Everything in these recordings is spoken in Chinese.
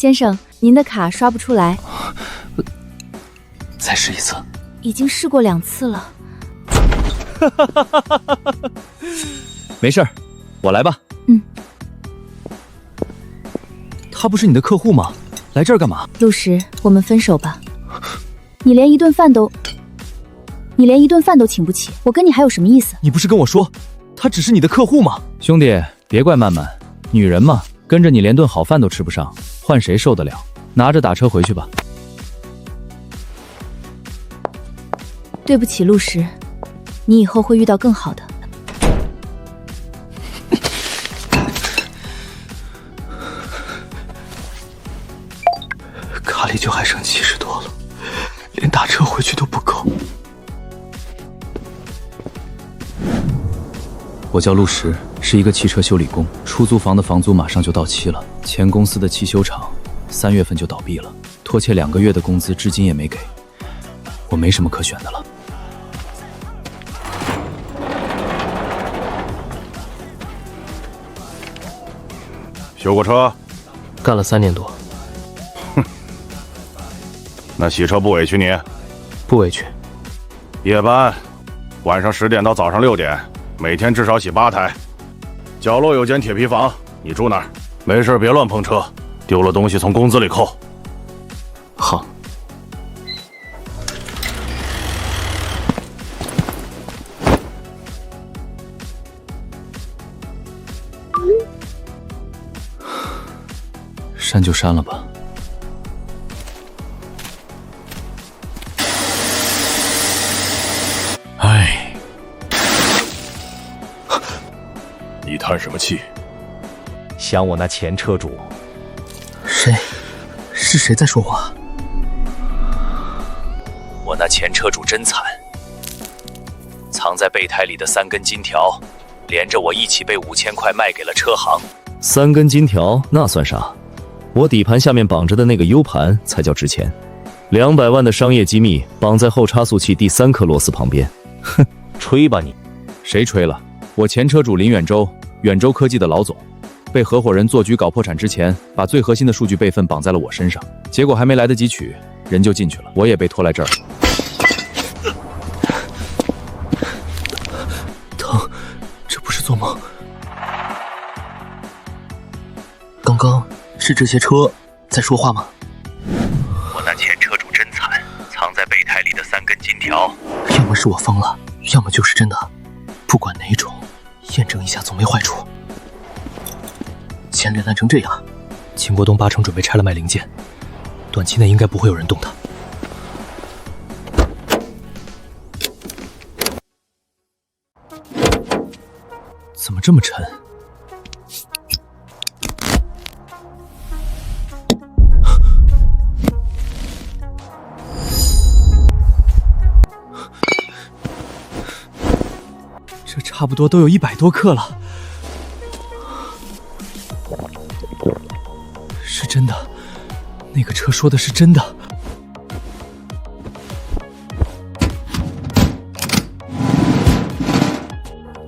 先生，您的卡刷不出来。再试一次。已经试过2次了。没事儿，我来吧。他不是你的客户吗？来这儿干嘛？陆石，我们分手吧。你连一顿饭都请不起，我跟你还有什么意思？你不是跟我说，他只是你的客户吗？兄弟，别怪曼曼，女人嘛，跟着你连顿好饭都吃不上，换谁受得了？拿着打车回去吧。对不起，陆石，你以后会遇到更好的。卡里就还剩70多了，连打车回去都不够。我叫陆石，是一个汽车修理工，出租房的房租马上就到期了，前公司的汽修厂3月份就倒闭了，拖欠2个月的工资至今也没给，我没什么可选的了。修过车？干了3年多。那洗车不委屈你？不委屈。夜班，晚上10点到早上6点，每天至少洗8台。角落有间铁皮房，你住那儿。没事别乱碰车，丢了东西从工资里扣。好。删就删了吧。唉，你叹什么气？想我那前车主？谁？是谁在说话？我那前车主真惨，藏在备胎里的3根金条，连着我一起被5000块卖给了车行。3根金条那算啥？我底盘下面绑着的那个 U 盘才叫值钱，200万的商业机密绑在后差速器第3颗螺丝旁边。哼，吹吧你！谁吹了？我前车主林远洲，远洲科技的老总，被合伙人做局搞破产之前，把最核心的数据备份绑在了我身上，结果还没来得及取，人就进去了，我也被拖来这儿了。疼，这不是做梦。刚刚是这些车在说话吗？我那前车主真惨，藏在备胎里的3根金条，要么是我疯了，要么就是真的。不管哪种，验证一下总没坏处。钱连烂成这样，秦国东8成准备拆了卖零件，短期内应该不会有人动它。怎么这么沉？这差不多都有100多克了。是真的，那个车说的是真的。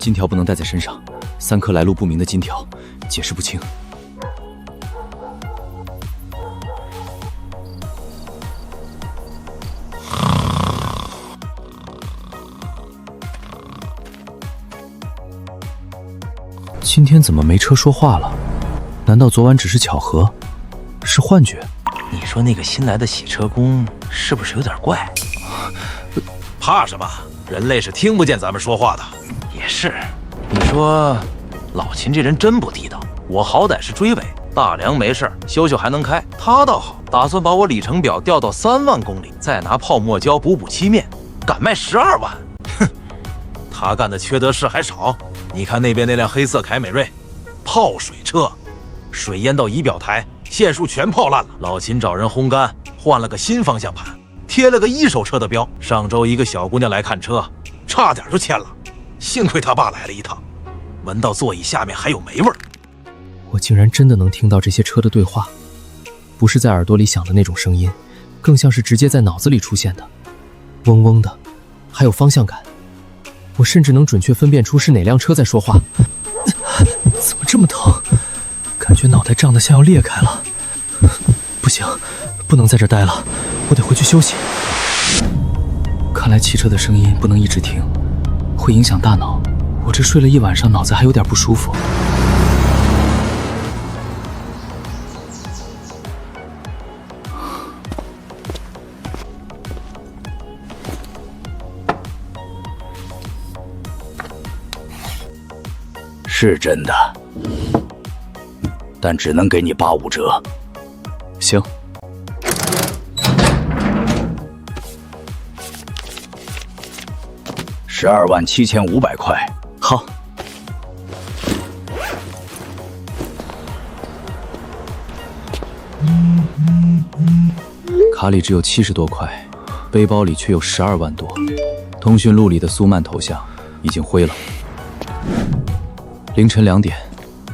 金条不能带在身上，3颗来路不明的金条，解释不清。今天怎么没车说话了？难道昨晚只是巧合？是幻觉？你说那个新来的洗车工是不是有点怪？怕什么？人类是听不见咱们说话的。也是，你说老秦这人真不地道。我好歹是追尾，大梁没事，修修还能开，他倒好，打算把我里程表调到3万公里，再拿泡沫胶补漆面，敢卖12万。哼，他干的缺德事还少。你看那边那辆黑色凯美瑞，泡水车，水淹到仪表台，线束全泡烂了。老秦找人烘干，换了个新方向盘，贴了个1手车的标。上周一个小姑娘来看车，差点就签了，幸亏他爸来了一趟，闻到座椅下面还有霉味儿。我竟然真的能听到这些车的对话，不是在耳朵里响的那种声音，更像是直接在脑子里出现的，嗡嗡的，还有方向感。我甚至能准确分辨出是哪辆车在说话。怎么这么疼？感觉脑袋胀得像要裂开了。不行，不能在这待了，我得回去休息。看来汽车的声音不能一直听，会影响大脑。我这睡了一晚上，脑子还有点不舒服。是真的，但只能给你85折。行。127500块。好。卡里只有70多块，背包里却有12万多。通讯录里的苏曼头像已经灰了。凌晨2点，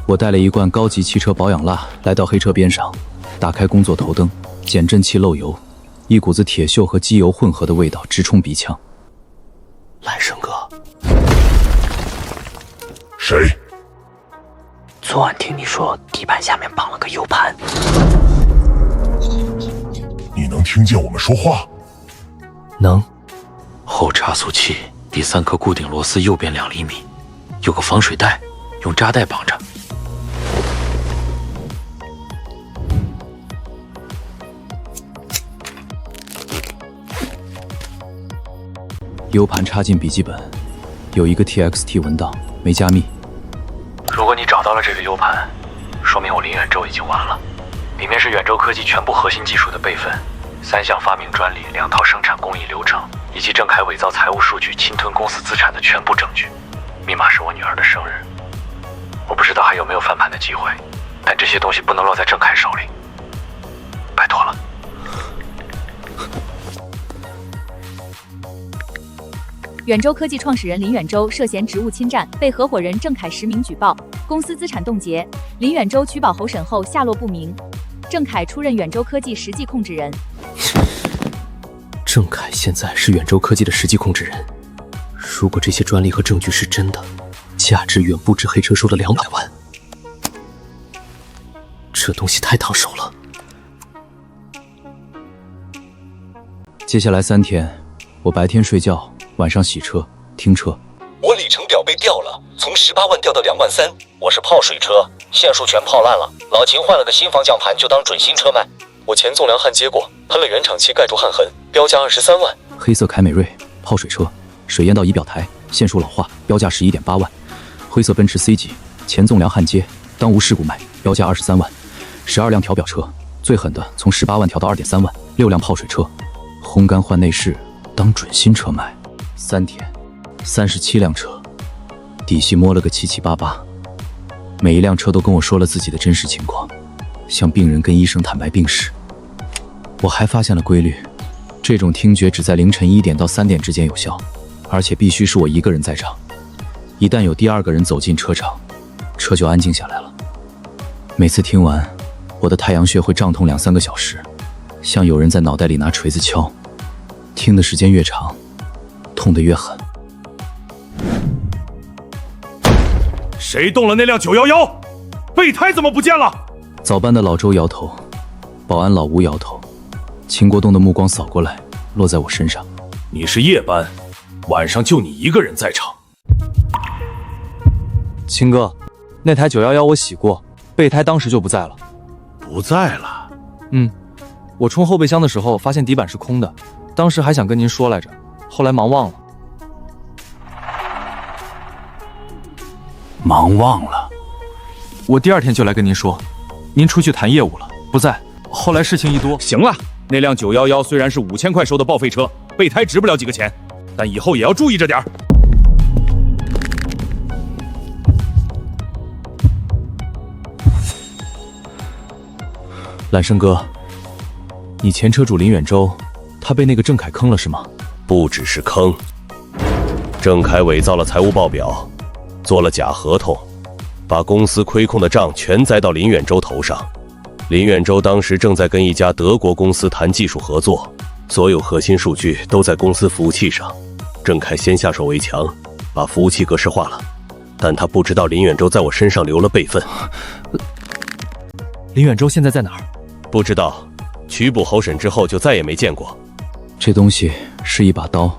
我带了一罐高级汽车保养蜡来到黑车边上，打开工作头灯，减震器漏油，一股子铁锈和机油混合的味道直冲鼻腔。蓝生哥，谁？昨晚听你说底盘下面绑了个 U 盘，你能听见我们说话？能。后差速器第3颗固定螺丝右边2厘米，有个防水带，用扎带绑着。U 盘插进笔记本，有一个 TXT 文档，没加密。如果你找到了这个 U 盘，说明我林远洲已经完了。里面是远洲科技全部核心技术的备份，3项发明专利，2套生产工艺流程，以及郑恺伪造财务数据、侵吞公司资产的全部证据。密码是我女儿的生日。我不知道还有没有翻盘的机会，但这些东西不能落在郑恺手里。拜托了。远洲科技创始人林远洲涉嫌职务侵占，被合伙人郑恺实名举报，公司资产冻结。林远洲取保候审后下落不明，郑恺出任远洲科技实际控制人。郑恺现在是远洲科技的实际控制人。如果这些专利和证据是真的，价值远不止黑车收的200万。这东西太烫手了。接下来3天，我白天睡觉，晚上洗车、听车。我里程表被掉了，从18万掉到2万3。我是泡水车，线束全泡烂了。老秦换了个新方向盘，就当准新车卖。我前纵梁焊接过，喷了原厂漆盖住焊痕，标价23万。黑色凯美瑞，泡水车，水淹到仪表台，线束老化，标价11.8万。灰色奔驰 C 级，前纵梁焊接，当无事故卖，标价23万。12辆调表车，最狠的从18万调到2.3万。6辆泡水车，烘干换内饰，当准新车卖。3天，37辆车，底细摸了个七七八八。每一辆车都跟我说了自己的真实情况，向病人跟医生坦白病史。我还发现了规律，这种听觉只在凌晨1点到3点之间有效，而且必须是我一个人在场。一旦有第2个人走进车场，车就安静下来了。每次听完，我的太阳穴会胀痛2-3个小时，像有人在脑袋里拿锤子敲。听的时间越长，痛得越狠。谁动了那辆911？备胎怎么不见了？早班的老周摇头，保安老吴摇头，秦国栋的目光扫过来，落在我身上。你是夜班，晚上就你一个人在场。秦哥，那台911我洗过，备胎当时就不在了。不在了？我冲后备箱的时候发现底板是空的，当时还想跟您说来着，后来忙忘了。忙忘了？我第2天就来跟您说，您出去谈业务了，不在。后来事情一多，行了，那辆911虽然是5000块收的报废车，备胎值不了几个钱，但以后也要注意着点儿。蓝生哥，你前车主林远洲，他被那个郑恺坑了是吗？不只是坑，郑恺伪造了财务报表，做了假合同，把公司亏空的账全栽到林远洲头上。林远洲当时正在跟一家德国公司谈技术合作，所有核心数据都在公司服务器上。郑恺先下手为强，把服务器格式化了，但他不知道林远洲在我身上留了备份。林远洲现在在哪儿？不知道，拘捕候审之后就再也没见过。这东西是一把刀，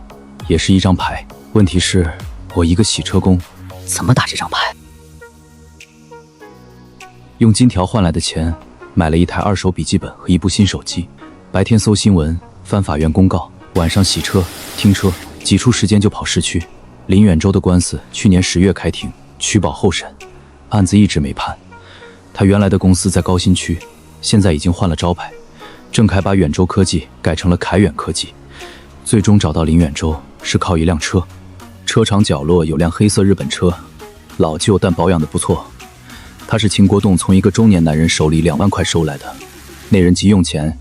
也是一张牌。问题是，我一个洗车工，怎么打这张牌？用金条换来的钱，买了一台2手笔记本和一部新手机。白天搜新闻，翻法院公告，晚上洗车、停车，挤出时间就跑市区。林远洲的官司去年10月开庭，取保候审，案子一直没判。他原来的公司在高新区，现在已经换了招牌。郑凯把远洲科技改成了凯远科技。最终找到林远洲是靠一辆车，车场角落有辆黑色日本车，老旧但保养得不错。他是秦国栋从一个中年男人手里2万块收来的，那人急用钱。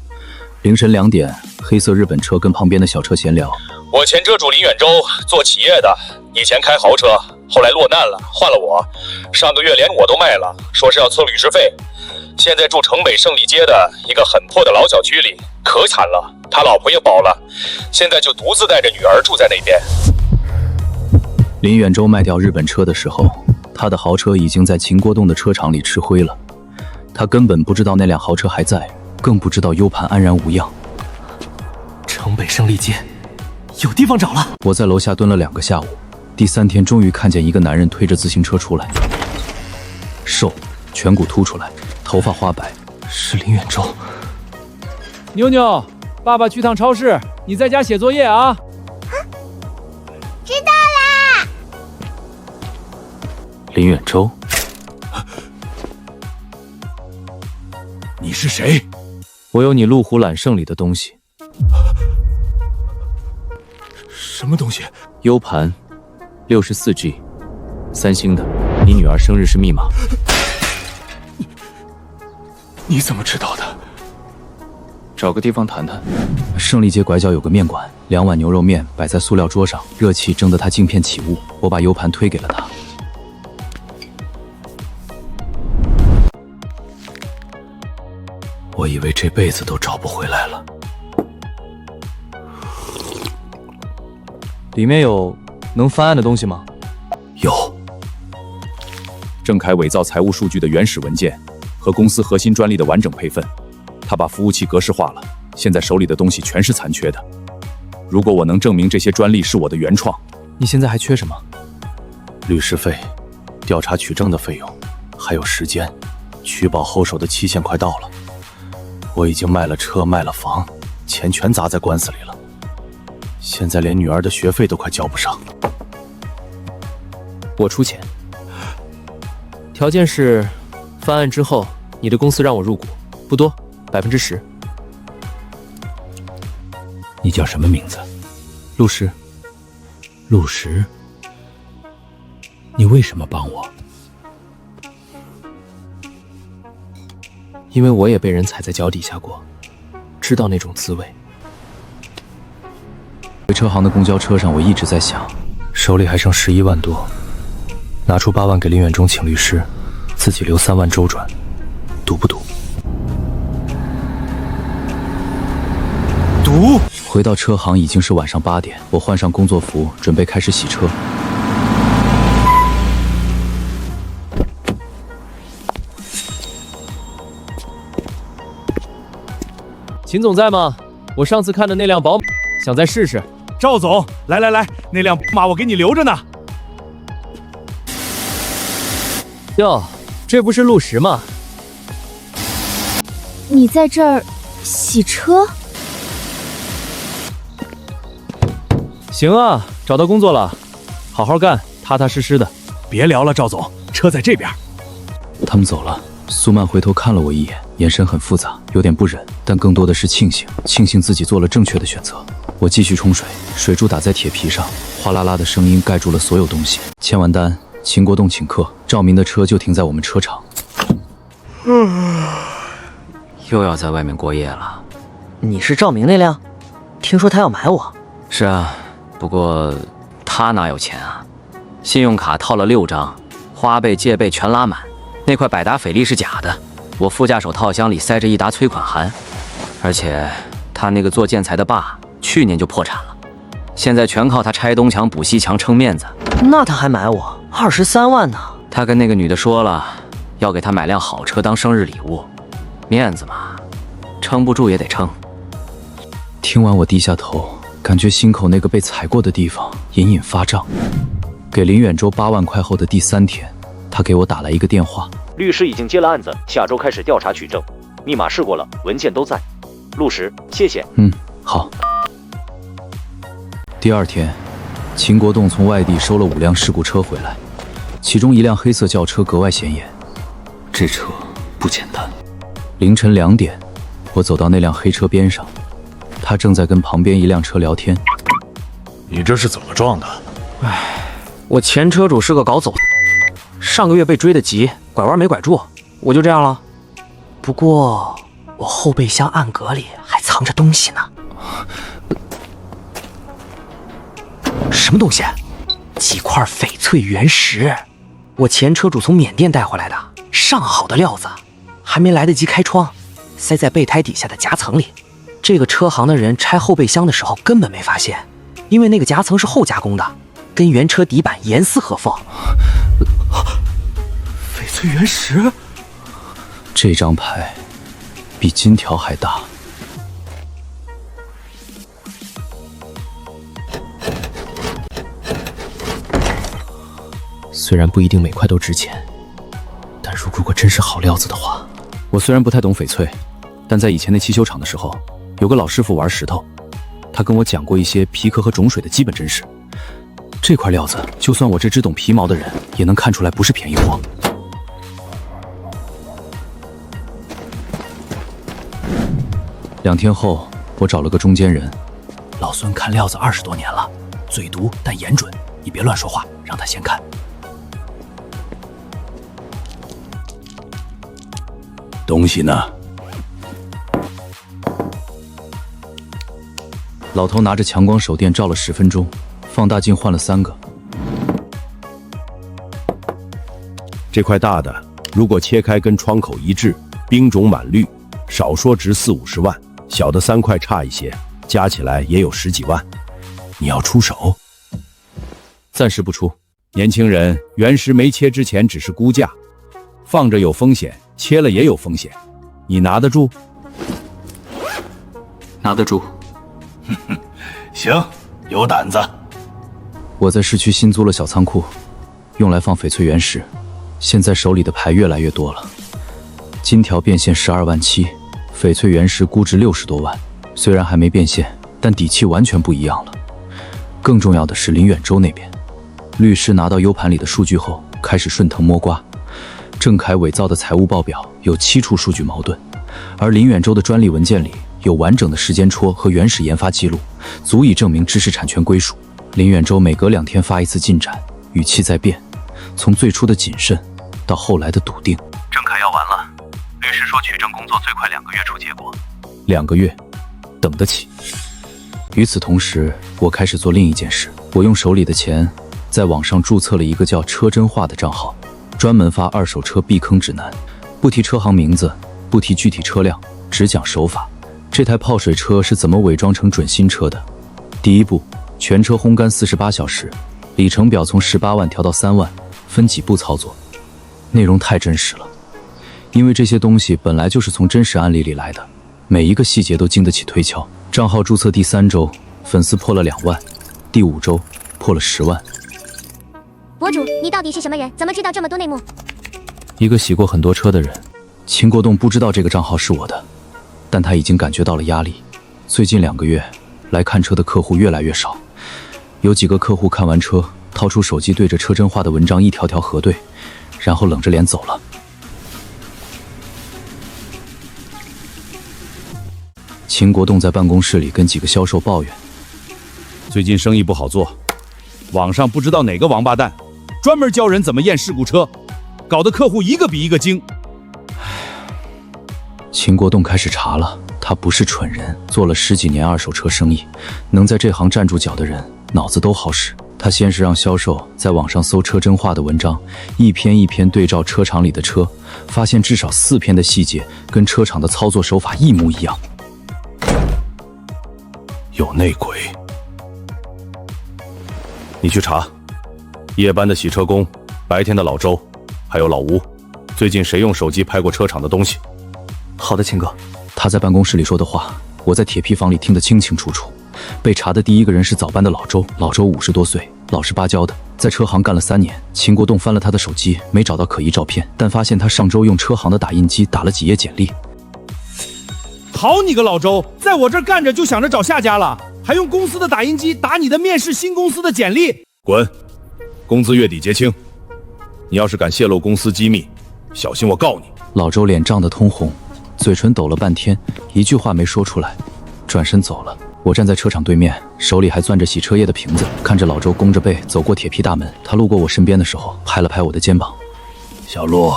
凌晨2点，黑色日本车跟旁边的小车闲聊。我前车主林远洲做企业的，以前开豪车，后来落难了，换了我。上个月连我都卖了，说是要凑律师费。现在住城北胜利街的一个很破的老小区里，可惨了，他老婆也保了，现在就独自带着女儿住在那边。林远洲卖掉日本车的时候，他的豪车已经在秦国栋的车厂里吃灰了，他根本不知道那辆豪车还在，更不知道 U 盘安然无恙。城北胜利街，有地方找了。我在楼下蹲了2个下午，第3天终于看见一个男人推着自行车出来，瘦，颧骨凸出来，头发花白，是林远洲。妞妞，爸爸去趟超市，你在家写作业啊。知道啦。林远洲，你是谁？我有你路虎揽胜里的东西。什么东西 ？U 盘，64G， 三星的。你女儿生日是密码。你怎么知道的？找个地方谈谈。胜利街拐角有个面馆，2碗牛肉面摆在塑料桌上，热气蒸得他镜片起雾。我把 U 盘推给了他。我以为这辈子都找不回来了。里面有能翻案的东西吗？有。郑凯伪造财务数据的原始文件和公司核心专利的完整备份，他把服务器格式化了，现在手里的东西全是残缺的。如果我能证明这些专利是我的原创，你现在还缺什么？律师费、调查取证的费用，还有时间。取保候审的期限快到了，我已经卖了车，卖了房，钱全砸在官司里了。现在连女儿的学费都快交不上。我出钱，条件是翻案之后，你的公司让我入股，不多，10%。你叫什么名字？陆石。陆石，你为什么帮我？因为我也被人踩在脚底下过，知道那种滋味。回车行的公交车上，我一直在想，手里还剩11万多，拿出8万给林远忠请律师，自己留3万周转，赌不赌？赌！回到车行已经是晚上8点，我换上工作服，准备开始洗车。秦总在吗？我上次看的那辆宝马，想再试试。赵总，来，那辆马我给你留着呢。哟，这不是陆石吗？你在这儿洗车？行啊，找到工作了，好好干，踏踏实实的。别聊了，赵总，车在这边。他们走了。苏曼回头看了我一眼，眼神很复杂，有点不忍，但更多的是庆幸自己做了正确的选择。我继续冲水，水柱打在铁皮上，哗啦啦的声音盖住了所有东西。签完单，秦国栋请客，赵明的车就停在我们车场。又要在外面过夜了。你是赵明那辆？听说他要买我。是啊，不过他哪有钱啊？信用卡套了6张，花呗、借呗全拉满。那块百达翡丽是假的，我副驾驶套箱里塞着一沓催款函，而且他那个做建材的爸去年就破产了，现在全靠他拆东墙补西墙撑面子。那他还买我23万呢？他跟那个女的说了，要给他买辆好车当生日礼物，面子嘛，撑不住也得撑。听完我低下头，感觉心口那个被踩过的地方隐隐发胀。给林远洲8万块后的第3天，他给我打来一个电话。律师已经接了案子，下周开始调查取证，密码试过了，文件都在。陆石，谢谢。好。第2天，秦国栋从外地收了5辆事故车回来，其中1辆黑色轿车格外显眼，这车不简单。凌晨2点，我走到那辆黑车边上，他正在跟旁边1辆车聊天。你这是怎么撞的？我前车主是个搞走，上个月被追得急，拐弯没拐住，我就这样了。不过我后备箱暗格里还藏着东西呢。什么东西？几块翡翠原石，我前车主从缅甸带回来的，上好的料子，还没来得及开窗，塞在备胎底下的夹层里。这个车行的人拆后备箱的时候根本没发现，因为那个夹层是后加工的，跟原车底板严丝合缝。翡翠原石，这张牌比金条还大。虽然不一定每块都值钱，但如果真是好料子的话，我虽然不太懂翡翠，但在以前的漆修厂的时候，有个老师傅玩石头，他跟我讲过一些皮壳和种水的基本知识。这块料子，就算我这只懂皮毛的人也能看出来不是便宜货。2天后，我找了个中间人，老孙看料子20多年了，嘴毒但眼准，你别乱说话，让他先看。东西呢？老头拿着强光手电照了10分钟，放大镜换了3个。这块大的，如果切开跟窗口一致，冰种满绿，少说值40、50万；小的3块差一些，加起来也有10几万。你要出手？暂时不出。年轻人，原石没切之前只是估价，放着有风险，切了也有风险，你拿得住？拿得住。行，有胆子。我在市区新租了小仓库，用来放翡翠原石。现在手里的牌越来越多了，金条变现12万7，翡翠原石估值60多万。虽然还没变现，但底气完全不一样了。更重要的是林远洲那边，律师拿到 U 盘里的数据后，开始顺藤摸瓜。郑恺伪造的财务报表有7处数据矛盾，而林远洲的专利文件里有完整的时间戳和原始研发记录，足以证明知识产权归属。林远洲每隔2天发一次进展，语气在变，从最初的谨慎到后来的笃定。郑恺要完了，律师说取证工作最快2个月出结果。2个月，等得起。与此同时，我开始做另一件事，我用手里的钱在网上注册了一个叫车真话的账号，专门发2手车避坑指南，不提车行名字，不提具体车辆，只讲手法。这台泡水车是怎么伪装成准新车的？第一步，全车烘干48小时，里程表从18万调到3万，分几步操作。内容太真实了，因为这些东西本来就是从真实案例里来的，每一个细节都经得起推敲。账号注册第3周，粉丝破了2万，第5周破了10万。博主，你到底是什么人？怎么知道这么多内幕？一个洗过很多车的人。秦国栋不知道这个账号是我的，但他已经感觉到了压力。最近2个月来看车的客户越来越少，有几个客户看完车，掏出手机对着车真话的文章一条条核对，然后冷着脸走了。秦国栋在办公室里跟几个销售抱怨，最近生意不好做，网上不知道哪个王八蛋专门教人怎么验事故车，搞得客户一个比一个精。秦国栋开始查了，他不是蠢人，做了10几年2手车生意，能在这行站住脚的人脑子都好使。他先是让销售在网上搜车真话的文章，一篇一篇对照车厂里的车，发现至少4篇的细节跟车厂的操作手法一模一样。有内鬼，你去查夜班的洗车工，白天的老周，还有老吴，最近谁用手机拍过车厂的东西？好的，秦哥。他在办公室里说的话，我在铁皮房里听得清清楚楚。被查的第一个人是早班的老周，老周50多岁，老实巴交的，在车行干了3年。秦国栋翻了他的手机，没找到可疑照片，但发现他上周用车行的打印机打了几页简历。好你个老周，在我这儿干着就想着找下家了，还用公司的打印机打你的面试新公司的简历。滚！工资月底结清。你要是敢泄露公司机密，小心我告你。老周脸涨得通红，嘴唇抖了半天，一句话没说出来，转身走了。我站在车场对面，手里还攥着洗车液的瓶子，看着老周弓着背走过铁皮大门。他路过我身边的时候，拍了拍我的肩膀：“小陆，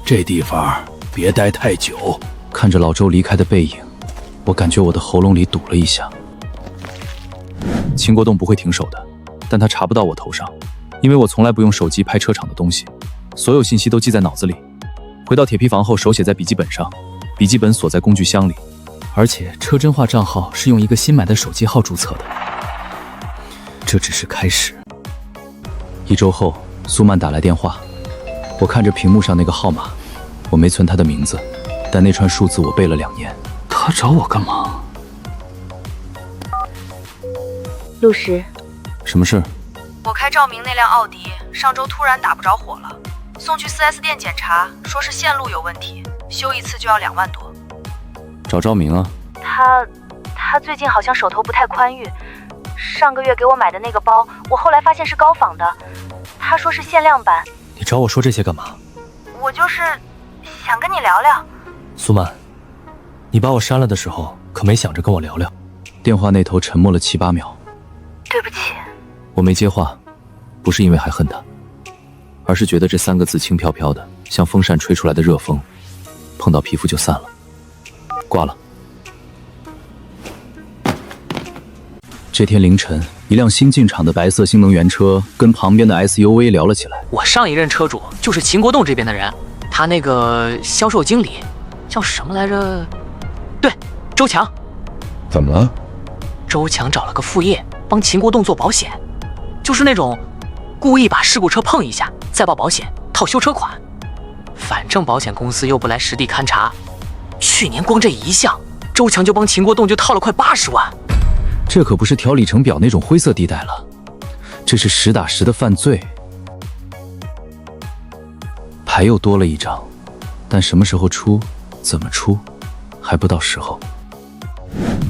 这地方别待太久。”看着老周离开的背影，我感觉我的喉咙里堵了一下。秦国栋不会停手的，但他查不到我头上，因为我从来不用手机拍车场的东西，所有信息都记在脑子里。回到铁皮房后，手写在笔记本上，笔记本锁在工具箱里。而且车真化账号是用一个新买的手机号注册的，这只是开始。1周后，苏曼打来电话，我看着屏幕上那个号码，我没存他的名字，但那串数字我背了2年。他找我干嘛？陆石，什么事？我开照明那辆奥迪，上周突然打不着火了，送去4S店检查，说是线路有问题，修一次就要2万多。找赵明啊。他最近好像手头不太宽裕，上个月给我买的那个包，我后来发现是高仿的，他说是限量版。你找我说这些干嘛？我就是想跟你聊聊。苏曼，你把我删了的时候，可没想着跟我聊聊。电话那头沉默了7、8秒。对不起。我没接话，不是因为还恨他，而是觉得这3个字轻飘飘的，像风扇吹出来的热风，碰到皮肤就散了。挂了。这天凌晨，一辆新进场的白色新能源车跟旁边的 SUV 聊了起来。我上一任车主就是秦国栋这边的人，他那个销售经理叫什么来着？对，周强。怎么了？周强找了个副业，帮秦国栋做保险，就是那种故意把事故车碰一下，再报保险套修车款。反正保险公司又不来实地勘察。去年光这一项，周强就帮秦国栋就套了快80万。这可不是调里程表那种灰色地带了，这是实打实的犯罪。牌又多了一张，但什么时候出，怎么出，还不到时候。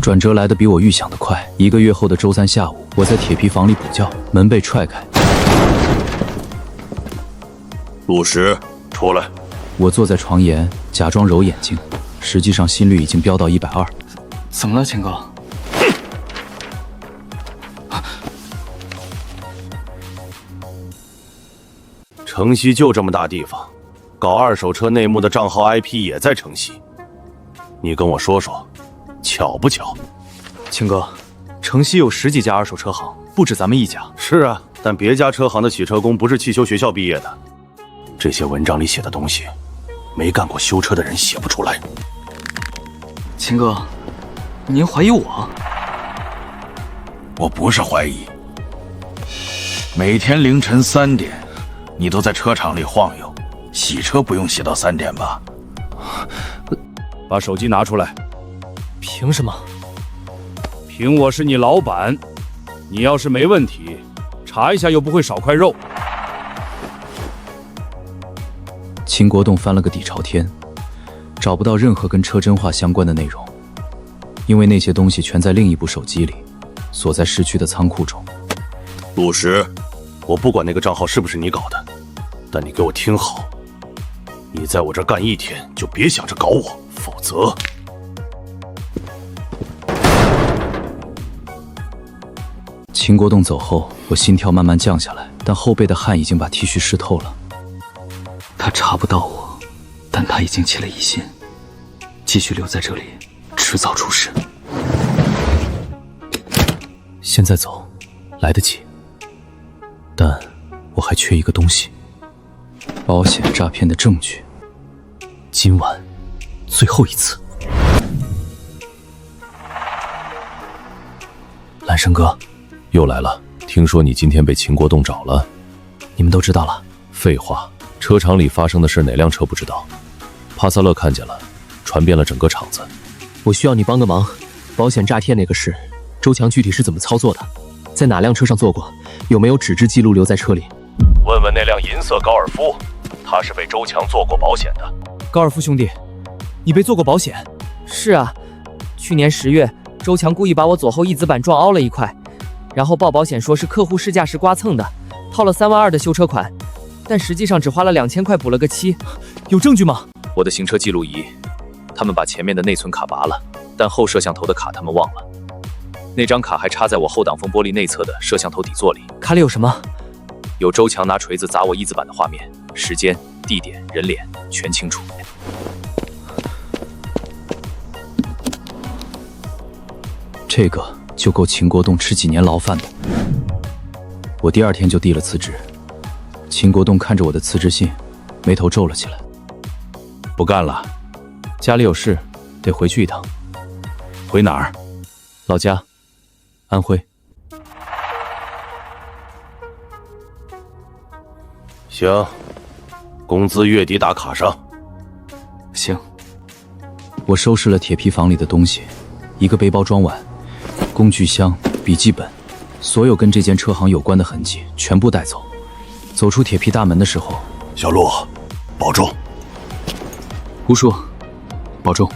转折来得比我预想的快。1个月后的周3下午，我在铁皮房里补觉，门被踹开。陆石，出来。我坐在床沿，假装揉眼睛。实际上心率已经飙到120。怎么了，秦哥？城西就这么大地方，搞二手车内幕的账号 IP 也在城西。你跟我说说，巧不巧？秦哥，城西有10几家二手车行，不止咱们一家。是啊，但别家车行的洗车工不是汽修学校毕业的。这些文章里写的东西，没干过修车的人写不出来。秦哥，您怀疑我？我不是怀疑。每天凌晨3点，你都在车场里晃悠，洗车不用洗到3点吧？把手机拿出来。凭什么？凭我是你老板，你要是没问题，查一下又不会少块肉。秦国栋翻了个底朝天，找不到任何跟车真化相关的内容，因为那些东西全在另一部手机里，锁在市区的仓库中。陆石，我不管那个账号是不是你搞的，但你给我听好，你在我这干1天就别想着搞我，否则……秦国栋走后，我心跳慢慢降下来，但后背的汗已经把 T 恤湿透了。他查不到我，但他已经起了疑心，继续留在这里，迟早出事。现在走，来得及，但我还缺一个东西：保险诈骗的证据。今晚，最后一次。蓝生哥，又来了。听说你今天被秦国栋找了，你们都知道了？废话。车厂里发生的事，哪辆车不知道？帕萨勒看见了，传遍了整个厂子。我需要你帮个忙，保险诈骗那个事，周强具体是怎么操作的？在哪辆车上坐过？有没有纸质记录留在车里？问问那辆银色高尔夫，他是被周强做过保险的。高尔夫兄弟，你被做过保险？是啊，去年10月，周强故意把我左后翼子板撞凹了一块，然后报保险说是客户试驾时刮蹭的，掏了3万2的修车款，但实际上只花了2000块补了个漆。有证据吗？我的行车记录仪，他们把前面的内存卡拔了，但后摄像头的卡他们忘了。那张卡还插在我后挡风玻璃内侧的摄像头底座里。卡里有什么？有周强拿锤子砸我翼子板的画面，时间、地点、人脸全清楚。这个就够秦国栋吃几年牢饭的。我第2天就递了辞职。秦国栋看着我的辞职信，眉头皱了起来。不干了？家里有事，得回去一趟。回哪儿？老家，安徽。行，工资月底打卡上。行。我收拾了铁皮房里的东西，一个背包装完，工具箱、笔记本，所有跟这间车行有关的痕迹全部带走。走出铁皮大门的时候，小陆，保重。胡叔，保重。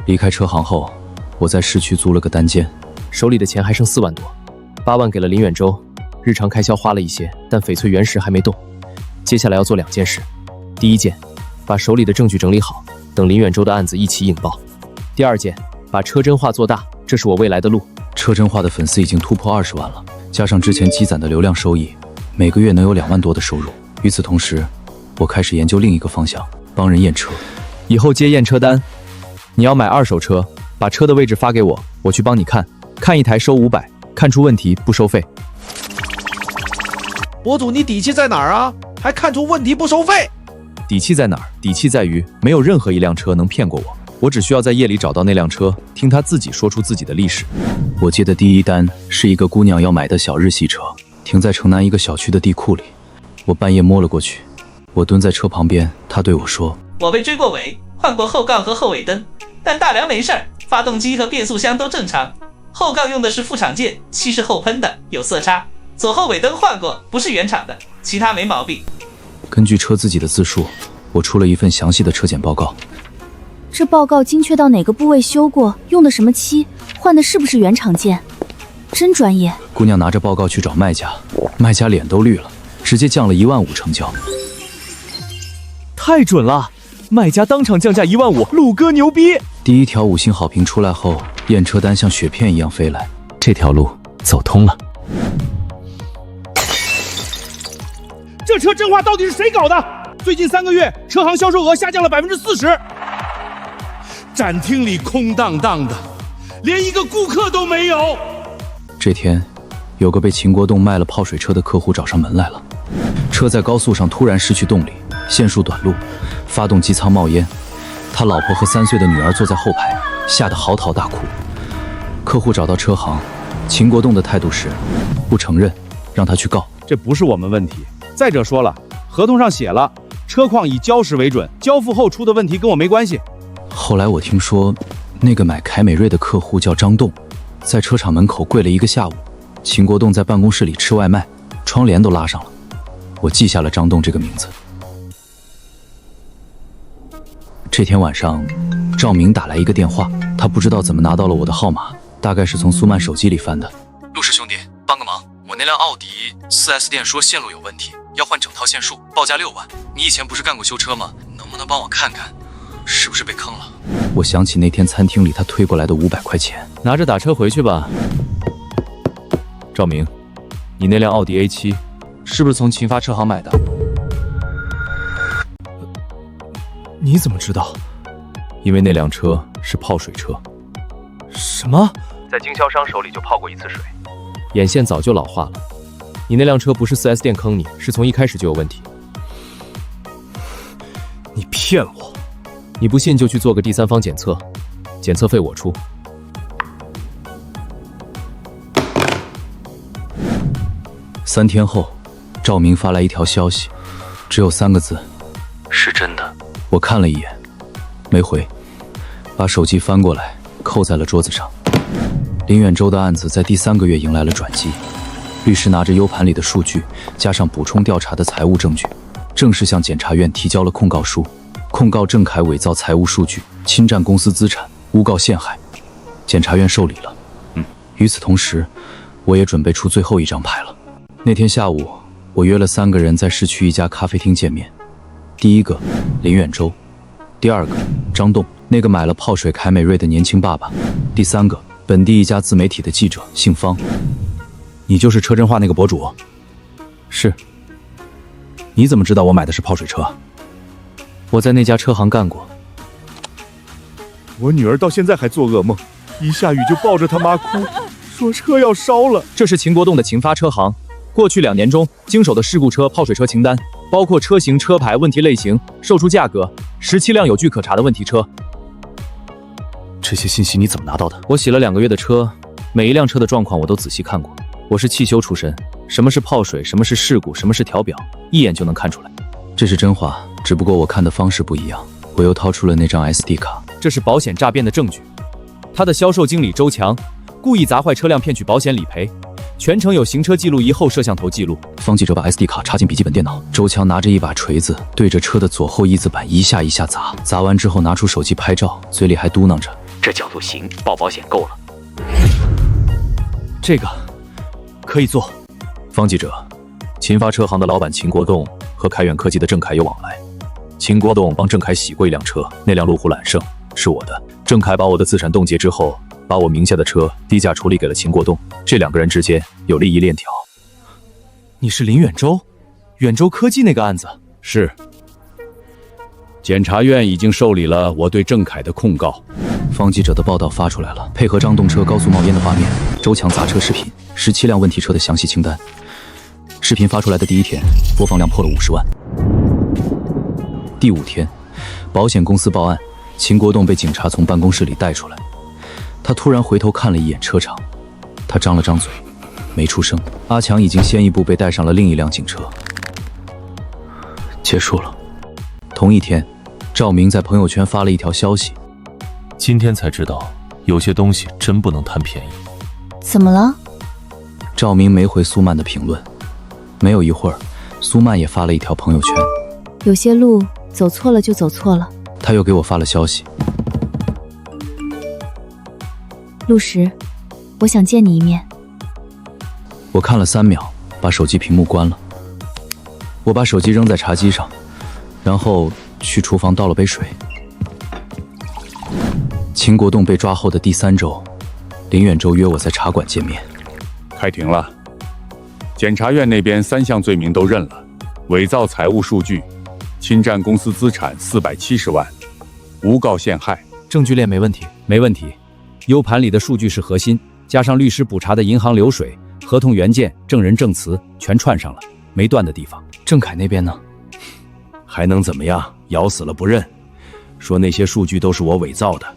离开车行后，我在市区租了个单间，手里的钱还剩4万多，8万给了林远洲，日常开销花了一些，但翡翠原石还没动。接下来要做2件事，第1件，把手里的证据整理好，等林远洲的案子一起引爆。第2件，把车真话做大，这是我未来的路。车真话的粉丝已经突破20万了，加上之前积攒的流量收益，每个月能有2万多的收入。与此同时，我开始研究另一个方向，帮人验车。以后接验车单，你要买2手车，把车的位置发给我，我去帮你看，看一台收500，看出问题不收费。博主，你底气在哪儿啊？还看出问题不收费？底气在哪儿？底气在于没有任何一辆车能骗过我，我只需要在夜里找到那辆车，听他自己说出自己的历史。我接的第1单是一个姑娘要买的小日系车，停在城南一个小区的地库里。我半夜摸了过去，我蹲在车旁边，她对我说：“我被追过尾，换过后杠和后尾灯，但大梁没事儿，发动机和变速箱都正常。后杠用的是副厂件，漆是后喷的，有色差。左后尾灯换过，不是原厂的，其他没毛病。”根据车自己的自述，我出了一份详细的车检报告。这报告精确到哪个部位修过，用的什么漆，换的是不是原厂件，真专业。姑娘拿着报告去找卖家，卖家脸都绿了，直接降了15000成交。太准了，卖家当场降价15000，陆哥牛逼！第1条5星好评出来后，验车单像雪片一样飞来，这条路走通了。这车真话到底是谁搞的？最近3个月，车行销售额下降了40%，展厅里空荡荡的，连一个顾客都没有。这天，有个被秦国栋卖了泡水车的客户找上门来了，车在高速上突然失去动力，线束短路，发动机舱冒烟，他老婆和3岁的女儿坐在后排，吓得嚎啕大哭。客户找到车行，秦国栋的态度是不承认，让他去告。这不是我们问题。再者说了，合同上写了，车况以交时为准，交付后出的问题跟我没关系。后来我听说，那个买凯美瑞的客户叫张栋，在车厂门口跪了1个下午。秦国栋在办公室里吃外卖，窗帘都拉上了。我记下了张栋这个名字。这天晚上，赵明打来一个电话，他不知道怎么拿到了我的号码，大概是从苏曼手机里翻的。陆氏兄弟，帮个忙，我那辆奥迪 4S 店说线路有问题，要换整套线束，报价6万。你以前不是干过修车吗？能不能帮我看看，是不是被坑了？我想起那天餐厅里他推过来的500块钱，拿着打车回去吧。赵明，你那辆奥迪 A7 是不是从秦发车行买的？你怎么知道？因为那辆车是泡水车。什么？在经销商手里就泡过1次水，眼线早就老化了。你那辆车不是4S 店坑你，是从一开始就有问题。你骗我！你不信就去做个第3方检测，检测费我出。3天后，赵明发来一条消息，只有3个字：是真的。我看了一眼，没回，把手机翻过来扣在了桌子上。林远洲的案子在第3个月迎来了转机，律师拿着 U 盘里的数据，加上补充调查的财务证据，正式向检察院提交了控告书，控告郑恺伪造财务数据，侵占公司资产，诬告陷害。检察院受理了。与此同时，我也准备出最后一张牌了。那天下午，我约了3个人在市区一家咖啡厅见面。第一个，林远洲；第二个，张栋，那个买了泡水凯美瑞的年轻爸爸；第3个，本地一家自媒体的记者，姓方。你就是车真化那个博主？是。你怎么知道我买的是泡水车？我在那家车行干过。我女儿到现在还做噩梦，一下雨就抱着她妈哭，说车要烧了。这是秦国栋的秦发车行，过去2年中经手的事故车、泡水车清单，包括车型、车牌、问题类型、售出价格、17辆有据可查的问题车。这些信息你怎么拿到的？我洗了2个月的车，每一辆车的状况我都仔细看过。我是汽修出身，什么是泡水，什么是事故，什么是调表，一眼就能看出来。这是真话，只不过我看的方式不一样。我又掏出了那张 SD 卡，这是保险诈骗的证据。他的销售经理周强故意砸坏车辆骗取保险理赔，全程有行车记录仪后摄像头记录。方记者把 SD 卡插进笔记本电脑，周强拿着一把锤子对着车的左后翼子板一下一下砸，砸完之后拿出手机拍照，嘴里还嘟囔着：“这角度行，报保险够了。”这个可以做。方记者，秦发车行的老板秦国栋和凯远科技的郑恺有往来。秦国栋帮郑恺洗过一辆车，那辆路虎揽胜是我的。郑恺把我的资产冻结之后，把我名下的车低价处理给了秦国栋，这2个人之间有利益链条。你是林远洲？远洲科技那个案子？是。检察院已经受理了我对郑恺的控告。方记者的报道发出来了，配合张栋车高速冒烟的画面，周强砸车视频，17辆问题车的详细清单。视频发出来的第1天，播放量破了50万。第5天，保险公司报案，秦国栋被警察从办公室里带出来。他突然回头看了一眼车场，他张了张嘴，没出声。阿强已经先一步被带上了另一辆警车。结束了。同一天，赵明在朋友圈发了一条消息：今天才知道，有些东西真不能贪便宜。怎么了？赵明没回苏曼的评论。没有一会儿，苏曼也发了一条朋友圈：有些路走错了就走错了。他又给我发了消息：陆石，我想见你一面。我看了3秒，把手机屏幕关了。我把手机扔在茶几上，然后去厨房倒了杯水。秦国栋被抓后的第3周，林远洲约我在茶馆见面。开庭了，检察院那边3项罪名都认了：伪造财务数据、侵占公司资产470万、诬告陷害。证据链没问题，没问题。U 盘里的数据是核心，加上律师补查的银行流水、合同原件、证人证词，全串上了，没断的地方。郑恺那边呢？还能怎么样？咬死了不认，说那些数据都是我伪造的。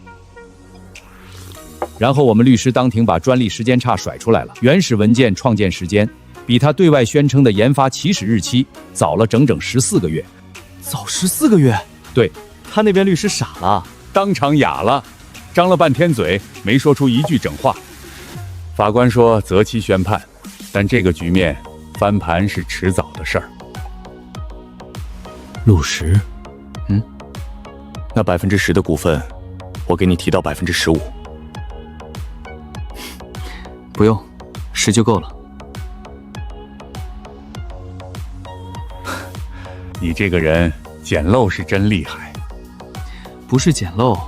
然后我们律师当庭把专利时间差甩出来了，原始文件创建时间比他对外宣称的研发起始日期早了整整14个月。早14个月？对，他那边律师傻了，当场哑了，张了半天嘴，没说出一句整话。法官说择期宣判，但这个局面翻盘是迟早的事儿。陆石，那10%的股份，我给你提到15%。不用，10就够了。你这个人捡漏是真厉害。不是捡漏，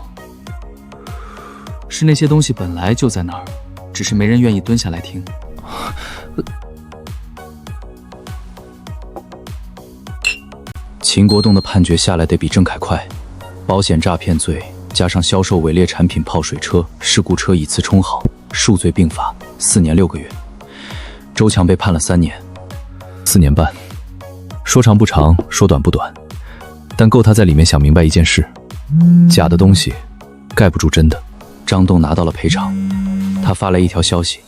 是那些东西本来就在那儿，只是没人愿意蹲下来听。秦国栋的判决下来得比郑恺快，保险诈骗罪加上销售伪劣产品泡水车、事故车以次充好，数罪并罚，4年6个月。周强被判了3年，4年半，说长不长，说短不短，但够他在里面想明白一件事：假的东西盖不住真的。张栋拿到了赔偿，他发来一条消息：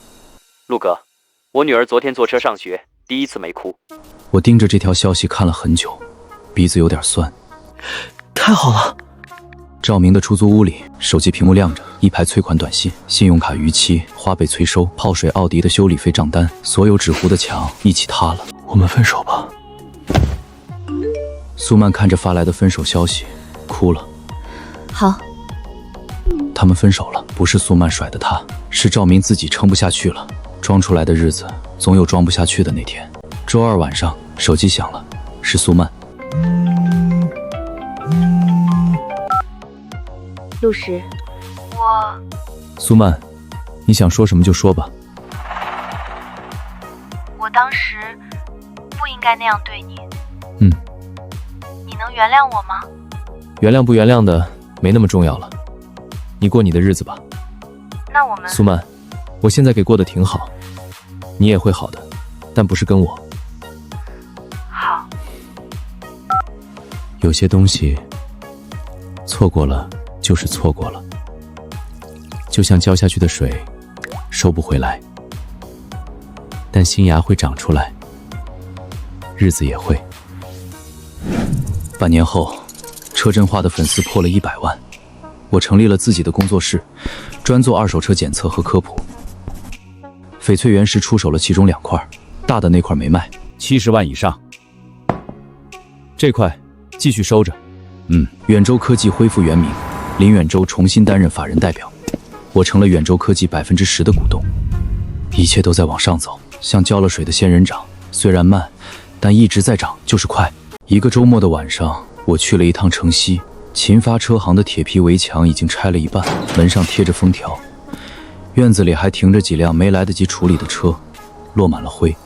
陆哥，我女儿昨天坐车上学，第一次没哭。我盯着这条消息看了很久，鼻子有点酸。太好了，照明的出租屋里，手机屏幕亮着，一排催款短信，信用卡逾期，花呗催收，泡水奥迪的修理费账单，所有纸糊的墙一起塌了。我们分手吧。苏曼看着发来的分手消息，哭了。好。他们分手了，不是苏曼甩的他，是赵明自己撑不下去了。装出来的日子，总有装不下去的那天。周二晚上，手机响了，是苏曼。陆石，苏曼，你想说什么就说吧。我当时不应该那样对你。你能原谅我吗？原谅不原谅的没那么重要了，你过你的日子吧。那我们……苏曼，我现在给过得挺好，你也会好的，但不是跟我。好。有些东西错过了就是错过了，就像浇下去的水收不回来，但新芽会长出来，日子也会。半年后，车真话的粉丝破了100万，我成立了自己的工作室，专做二手车检测和科普。翡翠原石出手了其中2块，大的那块没卖，70万以上。这块继续收着。远州科技恢复原名，林远洲重新担任法人代表，我成了远州科技10%的股东。一切都在往上走，像浇了水的仙人掌，虽然慢，但一直在长，就是快。一个周末的晚上，我去了一趟城西，秦发车行的铁皮围墙已经拆了一半，门上贴着封条，院子里还停着几辆没来得及处理的车，落满了灰。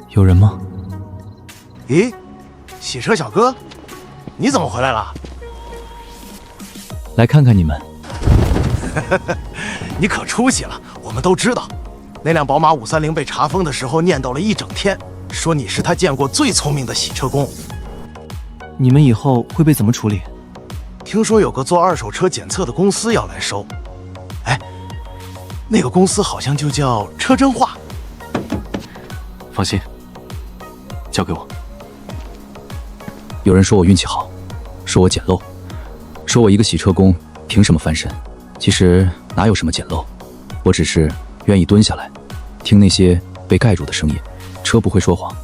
有人吗？咦，洗车小哥，你怎么回来了？来看看你们。你可出息了，我们都知道，那辆宝马530被查封的时候念叨了一整天，说你是他见过最聪明的洗车工。你们以后会被怎么处理？听说有个做二手车检测的公司要来收，哎，那个公司好像就叫车真话。放心，交给我。有人说我运气好，说我捡漏，说我一个洗车工凭什么翻身？其实哪有什么捡漏，我只是愿意蹲下来，听那些被盖住的声音。车不会说谎，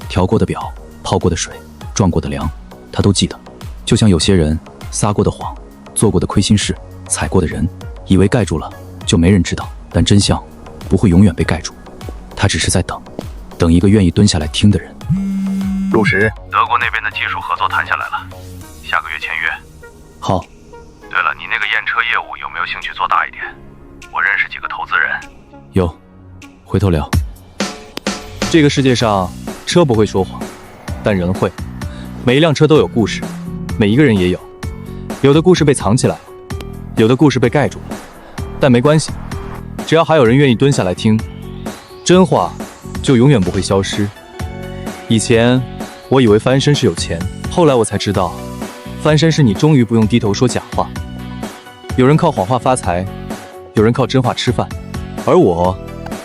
调过的表，泡过的水，撞过的梁，他都记得。就像有些人撒过的谎，做过的亏心事，踩过的人，以为盖住了就没人知道，但真相不会永远被盖住，他只是在等一个愿意蹲下来听的人。陆石，德国那边的技术合作谈下来了，下个月签约。好。对了，你那个验车业务有没有兴趣做大一点？我认识几个投资人。有，回头聊。这个世界上，车不会说谎，但人会。每一辆车都有故事，每一个人也有。有的故事被藏起来了，有的故事被盖住了，但没关系，只要还有人愿意蹲下来听，真话就永远不会消失。以前我以为翻身是有钱，后来我才知道，翻身是你终于不用低头说假话。有人靠谎话发财，有人靠真话吃饭，而我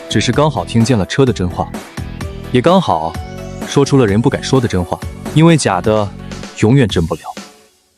只是刚好听见了车的真话，也刚好说出了人不敢说的真话，因为假的永远真不了。